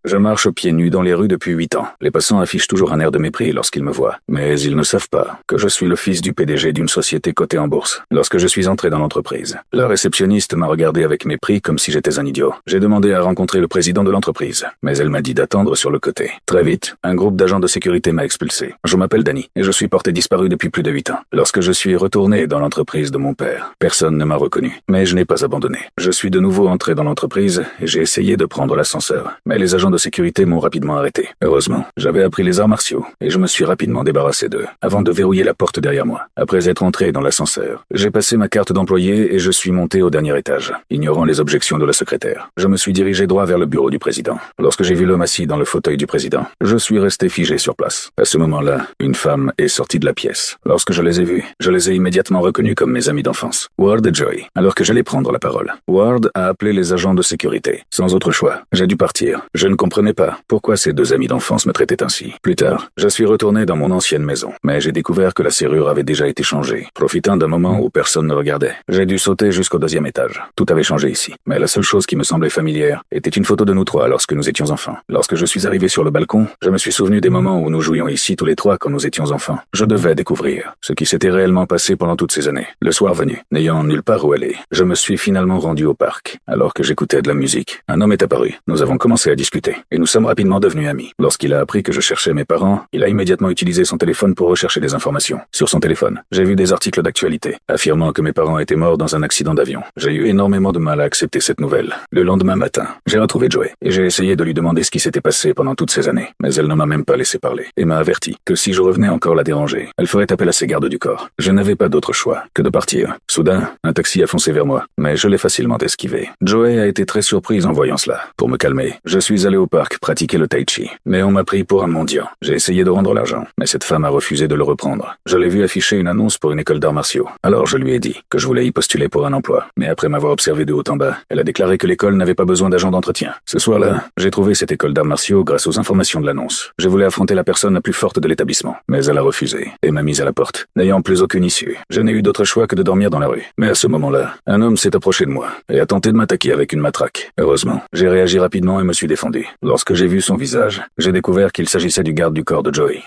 Je marche pieds nus dans les rues depuis 8 ans. Les passants affichent toujours un air de mépris lorsqu'ils me voient. Mais ils ne savent pas que je suis le fils du PDG d'une société cotée en bourse. Lorsque je suis entré dans l'entreprise, la réceptionniste m'a regardé avec mépris comme si j'étais un idiot. J'ai demandé à rencontrer le président de l'entreprise, mais elle m'a dit d'attendre sur le côté. Très vite, un groupe d'agents de sécurité m'a expulsé. Je m'appelle Danny et je suis porté disparu depuis plus de 8 ans. Lorsque je suis retourné dans l'entreprise de mon père, personne ne m'a reconnu. Mais je n'ai pas abandonné. Je suis de nouveau entré dans l'entreprise et j'ai essayé de prendre l'ascenseur. Mais les agents de sécurité m'ont rapidement arrêté. Heureusement, j'avais appris les arts martiaux et je me suis rapidement débarrassé d'eux avant de verrouiller la porte derrière moi. Après être entré dans l'ascenseur, j'ai passé ma carte d'employé et je suis monté au dernier étage, ignorant les objections de la secrétaire. Je me suis dirigé droit vers le bureau du président. Lorsque j'ai vu l'homme assis dans le fauteuil du président, je suis resté figé sur place. À ce moment-là, une femme est sortie de la pièce. Lorsque je les ai vus, je les ai immédiatement reconnus comme mes amis d'enfance, Ward et Joey. Alors que j'allais prendre la parole, Ward a appelé les agents de sécurité. Sans autre choix, j'ai dû partir. Je ne comprenais pas pourquoi ces deux amis d'enfance me traitaient ainsi. Plus tard, je suis retourné dans mon ancienne maison, mais j'ai découvert que la serrure avait déjà été changée. Profitant d'un moment où personne ne regardait, j'ai dû sauter jusqu'au 2e étage. Tout avait changé ici, mais la seule chose qui me semblait familière était une photo de nous trois lorsque nous étions enfants. Lorsque je suis arrivé sur le balcon, je me suis souvenu des moments où nous jouions ici tous les trois quand nous étions enfants. Je devais découvrir ce qui s'était réellement passé pendant toutes ces années. Le soir venu, n'ayant nulle part où aller, je me suis finalement rendu au parc. Alors que j'écoutais de la musique, un homme est apparu. Nous avons commencé à discuter, et nous sommes rapidement devenus amis. Lorsqu'il a appris que je cherchais mes parents, il a immédiatement utilisé son téléphone pour rechercher des informations. Sur son téléphone, j'ai vu des articles d'actualité, affirmant que mes parents étaient morts dans un accident d'avion. J'ai eu énormément de mal à accepter cette nouvelle. Le lendemain matin, j'ai retrouvé Joey, et j'ai essayé de lui demander ce qui s'était passé pendant toutes ces années. Mais elle ne m'a même pas laissé parler, et m'a averti que si je revenais encore la déranger, elle ferait appel à ses gardes du corps. Je n'avais pas d'autre choix que de partir. Soudain, un taxi a foncé vers moi, mais je l'ai facilement esquivé. Joey a été très surprise en voyant cela. Pour me calmer, je suis allé au parc pratiquer le tai chi, mais on m'a pris pour un mendiant. J'ai essayé de rendre l'argent, mais cette femme a refusé de le reprendre. Je l'ai vu afficher une annonce pour une école d'arts martiaux. Alors je lui ai dit que je voulais y postuler pour un emploi. Mais après m'avoir observé de haut en bas, elle a déclaré que l'école n'avait pas besoin d'agent d'entretien. Ce soir-là, j'ai trouvé cette école d'arts martiaux grâce aux informations de l'annonce. Je voulais affronter la personne la plus forte de l'établissement, mais elle a refusé et m'a mise à la porte. N'ayant plus aucune issue, je n'ai eu d'autre choix que de dormir dans la rue. Mais à ce moment-là, un homme s'est approché de moi et a tenté de m'attaquer avec une matraque. Heureusement, j'ai réagi rapidement et me suis défendu. Lorsque j'ai vu son visage, j'ai découvert qu'il s'agissait du garde du corps de Joey.